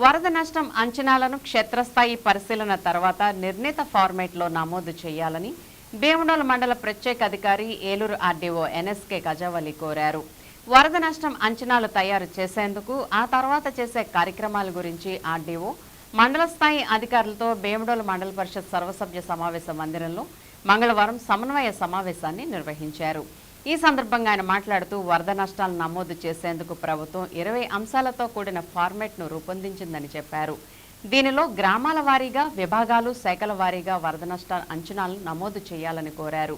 వరద నష్టం అంచనాలను క్షేత్రస్థాయి పరిశీలన తర్వాత నిర్ణీత ఫార్మేట్లో నమోదు చేయాలని భీమడోలు మండల ప్రత్యేక అధికారి ఏలూరు ఆర్డీఓ ఎన్ఎస్కే గజావలి కోరారు. వరద నష్టం అంచనాలు తయారు చేసేందుకు ఆ తర్వాత చేసే కార్యక్రమాల గురించి ఆర్డీఓ మండల స్థాయి అధికారులతో భీమడోలు మండల పరిషత్ సర్వసభ్య సమావేశ మందిరంలో మంగళవారం సమన్వయ సమావేశాన్ని నిర్వహించారు. ఈ సందర్భంగా ఆయన మాట్లాడుతూ వరద నష్టాలను నమోదు చేసేందుకు ప్రభుత్వం 20 అంశాలతో కూడిన ఫార్మేట్ను రూపొందించిందని చెప్పారు. దీనిలో గ్రామాల వారీగా, విభాగాలు, శాఖల వారీగా వరద నష్టాల అంచనాలను నమోదు చేయాలని కోరారు.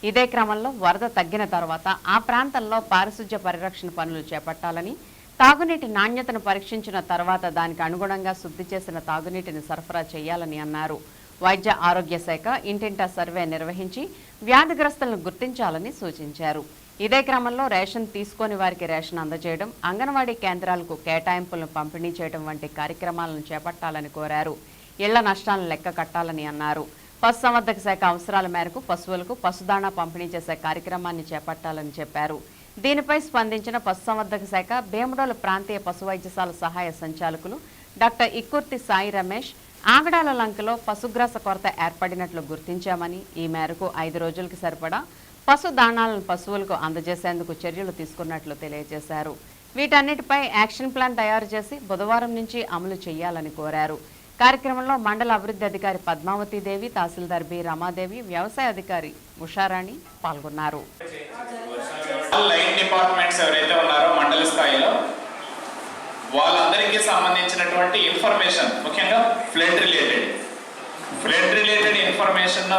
ఇదే క్రమంలో వరద తగ్గిన తర్వాత ఆ ప్రాంతంలో పారిశుధ్య పరిరక్షణ పనులు చేపట్టాలని, తాగునీటి నాణ్యతను పరీక్షించిన తర్వాత దానికి అనుగుణంగా శుద్ధి చేసిన తాగునీటిని సరఫరా చేయాలని అన్నారు. వైద్య ఆరోగ్య శాఖ ఇంటింటా సర్వే నిర్వహించి వ్యాధిగ్రస్తులను గుర్తించాలని సూచించారు. ఇదే క్రమంలో రేషన్ తీసుకొని వారికి రేషన్ అందజేయడం, అంగన్వాడీ కేంద్రాలకు కేటాయింపులను పంపిణీ చేయడం వంటి కార్యక్రమాలను చేపట్టాలని కోరారు. ఇళ్ల నష్టాలను లెక్క కట్టాలని అన్నారు. పశుసంవర్ధక శాఖ అవసరాల మేరకు పశువులకు పశుదాణా పంపిణీ చేసే కార్యక్రమాన్ని చేపట్టాలని చెప్పారు. దీనిపై స్పందించిన పశుసంవర్ధక శాఖ భీమడోలు ప్రాంతీయ పశు వైద్యశాల సహాయ సంచాలకులు డాక్టర్ ఇక్కుర్తి సాయి రమేష్ ఆగడాల లంకలో పశుగ్రాస కొరత ఏర్పడినట్లు గుర్తించామని, ఈ మేరకు 5 రోజులకి సరిపడా పశు దాణాలను పశువులకు అందజేసేందుకు చర్యలు తీసుకున్నట్లు తెలియజేశారు. వీటన్నిటిపై యాక్షన్ ప్లాన్ తయారు చేసి బుధవారం నుంచి అమలు చేయాలని కోరారు. కార్యక్రమంలో మండల అభివృద్ధి అధికారి పద్మావతీదేవి, తహసీల్దార్ బి రమాదేవి, వ్యవసాయ అధికారి ఉషారాణి పాల్గొన్నారు. వాళ్ళందరికీ సంబంధించినటువంటి ఇన్ఫర్మేషన్, ముఖ్యంగా ఫ్లడ్ రిలేటెడ్ ఇన్ఫర్మేషన్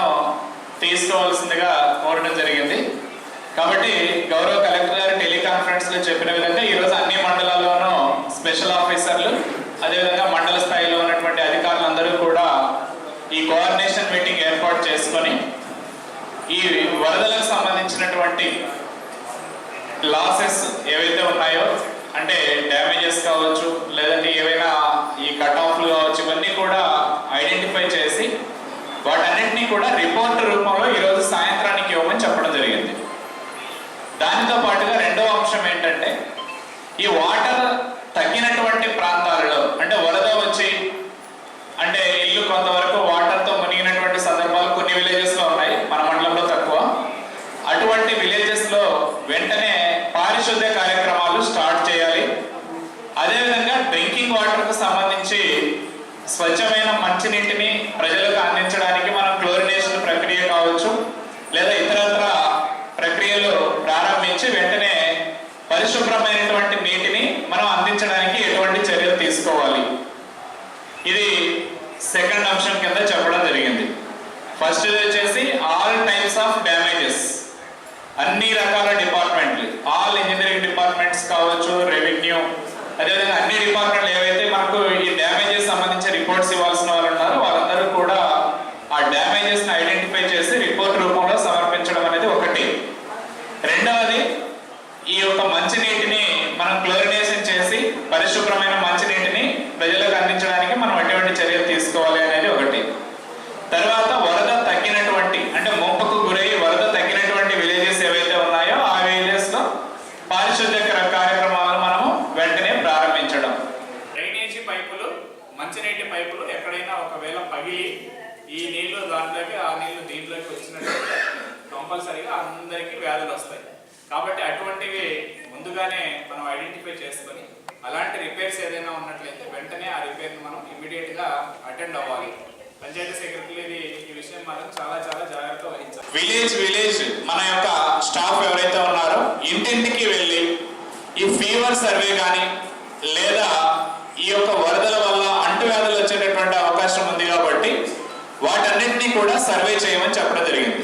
తీసుకోవాల్సిందిగా కోరడం జరిగింది. కాబట్టి గౌరవ కలెక్టర్ గారు టెలికాన్ఫరెన్స్ లో చెప్పిన విధంగా ఈరోజు అన్ని మండలాల్లోనూ స్పెషల్ ఆఫీసర్లు, అదేవిధంగా మండల స్థాయిలో ఉన్నటువంటి అధికారులందరూ కూడా ఈ కోఆర్డినేషన్ మీటింగ్ ఏర్పాటు చేసుకొని ఈ వరదలకు సంబంధించినటువంటి లాసెస్ ఏవైతే ఉన్నాయో, అంటే డ్యామేజెస్ కావచ్చు, లేదంటే ఏవైనా ఈ కట్ ఆఫ్లు కావచ్చు, ఇవన్నీ కూడా ఐడెంటిఫై చేసి వాటన్నింటినీ కూడా రిపోర్ట్ రూపంలో ఈరోజు సాయంత్రానికి ఇవ్వమని చెప్పడం జరిగింది. దానితో పాటుగా రెండవ అంశం ఏంటంటే, ఈ వాటర్ తగ్గినటువంటి ప్రాంతాలలో, అంటే వరద వచ్చి అంటే ఇల్లు కొంతవరకు వాటర్తో మునిగినటువంటి సందర్భాలు కొన్ని విలేజెస్లో ఉన్నాయి, మన మండలంలో తక్కువ. అటువంటి విలేజెస్లో వెంటనే పారిశుద్ధ్య కార్యక్రమాలు స్టార్ట్ చేయాలి. అదేవిధంగా డ్రింకింగ్ వాటర్కు సంబంధించి స్వచ్ఛమైన మంచినీటిని ప్రజలకు అందించడానికి మనం క్లోరినేషన్ ప్రక్రియ కావచ్చు, లేదా ఇతరత్ర ప్రక్రియలు ప్రారంభించి వెంటనే పరిశుభ్రమైనటువంటి నీటిని మనం అందించడానికి ఎటువంటి చర్యలు తీసుకోవాలి, ఇది సెకండ్ అంశం కింద చెప్పడం జరిగింది. ఫస్ట్ వచ్చేసి ఆల్ టైప్స్ ఆఫ్ డ్యామేజెస్, అన్ని రకాల డిపార్ట్మెంట్లు, ఆల్ ఇంజనీరింగ్ డిపార్ట్మెంట్స్ కావచ్చు, రెవెన్యూ, అదేవిధంగా అన్ని డిపార్ట్మెంట్లు ఏవైతే మనకు ఈ డ్యామేజెస్ సంబంధించి రిపోర్ట్స్ ఇవ్వాల్సిన వాళ్ళు ఉన్నారో వాళ్ళందరూ కూడా ఆ డ్యామేజెస్ని ఐడెంటిఫై చేసి రిపోర్ట్ రూపంలో సమర్పించడం అనేది ఒకటి. రెండవది, ఈ యొక్క మంచినీటిని మనం క్లోరినేషన్ చేసి పరిశుభ్రమైన మంచినీటిని ప్రజలకు అందించడానికి మనం ఎటువంటి చర్యలు తీసుకోవాలి అనేది ఒకటి. తర్వాత వరద తగ్గినటువంటి, అంటే ముంపుకు గురై వరద తగ్గినటువంటి విలేజెస్ ఏవైతే ఉన్నాయో ఆ విలేజెస్ లో పారిశుద్ధ్య కార్యక్రమాలను మనము వెంటనే ప్రారంభించడం. డ్రైనేజీ పైపులు, మంచినీటి పైపులు ఎక్కడైనా ఒకవేళ పగిలి ఈ నీళ్లు దాంట్లోకి, ఆ నీళ్లు దీంట్లోకి వచ్చినట్లయితే కంపల్సరీగా అందరికీ వ్యాధులు వస్తాయి. కాబట్టి అటువంటివి ముందుగానే మనం ఐడెంటిఫై చేసుకొని అలాంటి రిపేర్స్ ఏదైనా ఉన్నట్లయితే వెంటనే ఆ రిపేర్ని మనం ఇమీడియట్గా అటెండ్ అవ్వాలి. పంచాయతీ సెక్రటరీ ఈ విషయం మాత్రం చాలా జాగ్రత్త వహించాలి. విలేజ్ మన యొక్క స్టాఫ్ ఎవరైతే ఉన్నారో ఇంటింటికి వెళ్ళి ఈ ఫీవర్ సర్వే కానీ, లేదా ఈ యొక్క వరదల వల్ల అంటువ్యాధులు వచ్చేటటువంటి అవకాశం ఉంది కాబట్టి వాటన్నింటినీ కూడా సర్వే చేయమని చెప్పడం జరిగింది.